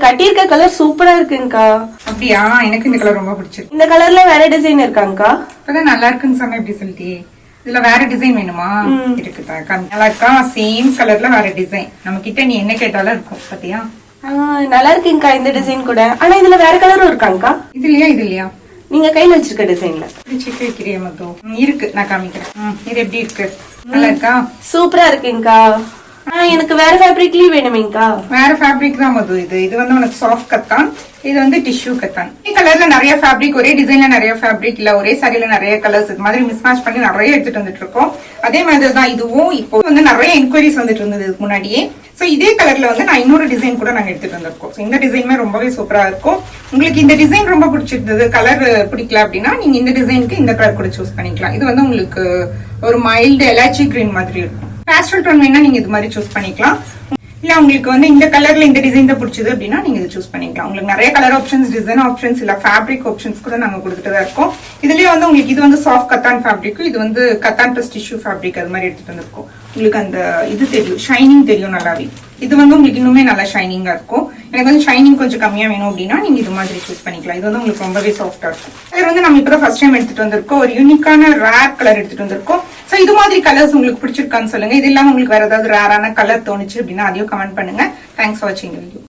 கட்டியிருக்க கலர் சூப்பரா இருக்குங்கக்கா. அப்படியா? எனக்கு இந்த கலர் ரொம்ப பிடிச்சிருக்கு. இந்த கலர்ல வேற டிசைன் இருக்காங்கக்கா? இப்பதான் நல்லா இருக்குன்னு சொன்ன எப்படி சொல்லிட்டே. இதுல வேற டிசைன் வேணுமா? இருக்குதா? நல்லா இருக்கா? சேம் கலர்ல வேற டிசைன். நம்ம கிட்ட நீ என்ன கேட்டாலும் இருக்கும். பாத்தியா? நல்லா இருக்குங்கக்கா இந்த டிசைன் கூட. ஆனா இதுல வேற கலரும் இருக்காங்கக்கா? இதுலயா நீங்க கையில வச்சிருக்க டிசைன்ல சிக்க வைக்கிறியா மது? இருக்கு, நான் காமிக்கிறேன். இது எப்படி இருக்கு? நல்லா இருக்கா? சூப்பரா இருக்குங்கக்கா. எனக்கு வேற ஃபேப்ரிக்லயும் வேணுமேங்கக்கா. வேற ஃபேப்ரிக் தான் மது. இது வந்து உனக்கு சாஃப்ட் கத்தான், இது வந்து டிஷ்யூ கத்தான். ஒரே கலர்ல நிறைய ஃபேப்ரிக், ஒரே டிசைன்ல நிறைய ஃபேப்ரிக், இல்ல ஒரே சாரில நிறைய கலர்ஸ், இது மாதிரி மிஸ் மேட்ச் பண்ணி நிறைய எடுத்துட்டு வந்துட்டு இருக்கோம். அதே மாதிரி தான் இதுவும். இப்போ வந்து நிறைய என்கொயரிஸ் வந்துட்டு இருந்தது இதுக்கு முன்னாடியே. சோ இதே கலர்ல வந்து நான் இன்னொரு டிசைன் கூட நாங்க எடுத்துட்டு வந்திருக்கோம். இந்த டிசைனுமே ரொம்பவே சூப்பரா இருக்கும். உங்களுக்கு இந்த டிசைன் ரொம்ப பிடிச்சிருந்தது, கலர் பிடிக்கல அப்படின்னா நீங்க இந்த டிசைனுக்கு இந்த கலர் கூட சூஸ் பண்ணிக்கலாம். இது வந்து உங்களுக்கு ஒரு மைல்டு எலாச்சி கிரீன் மாதிரி இருக்கும். பேஸ்டல் டோன் வேணா நீங்க இது மாதிரி சூஸ் பண்ணிக்கலாம். இல்ல உங்களுக்கு வந்து இந்த கலர்ல இந்த டிசைன் தான் பிடிச்சது அப்படின்னா நீங்க இது சூஸ் பண்ணிக்கலாம். உங்களுக்கு நிறைய கலர் ஆப்ஷன்ஸ், டிசைன் ஆப்ஷன்ஸ், இல்ல ஃபேப்ரிக் ஆப்ஷன்ஸ் கூட நாங்க கொடுத்துட்டு தான் இருக்கோம். இதுலயே வந்து உங்களுக்கு இது வந்து சாஃப்ட் கத்தான் ஃபேப்ரிக், இது வந்து கத்தான் பிளஸ் டிஷ்யூ ஃபேப்ரிக், அது மாதிரி எடுத்துட்டு வந்திருக்கோம். உங்களுக்கு அந்த இது தெரியும், ஷைனிங் தெரியும் நல்லாவே. இது வந்து உங்களுக்கு இன்னுமே நல்லா ஷைனிங்கா இருக்கும். எனக்கு வந்து ஷைனிங் கொஞ்சம் கம்மியா வேணும் அப்படின்னா நீங்க இது மாதிரி சூஸ் பண்ணிக்கலாம். இது வந்து உங்களுக்கு ரொம்பவே சாஃப்டா இருக்கும். கலர் வந்து நம்ம இப்பதான் ஃபர்ஸ்ட் டைம் எடுத்துட்டு வந்திருக்கோம். ஒரு யூனிக்கான ரேர் கலர் எடுத்துட்டு வந்திருக்கோம். சோ இது மாதிரி கலர்ஸ் உங்களுக்கு பிடிச்சிருக்கான்னு சொல்லுங்க. இது இல்லாம உங்களுக்கு வேற ஏதாவது ரேரான கலர் தோணுச்சு அப்படின்னா அதையும் கமெண்ட் பண்ணுங்க. தேங்க்ஸ் ஃபார் வாட்சிங் வீடியோ.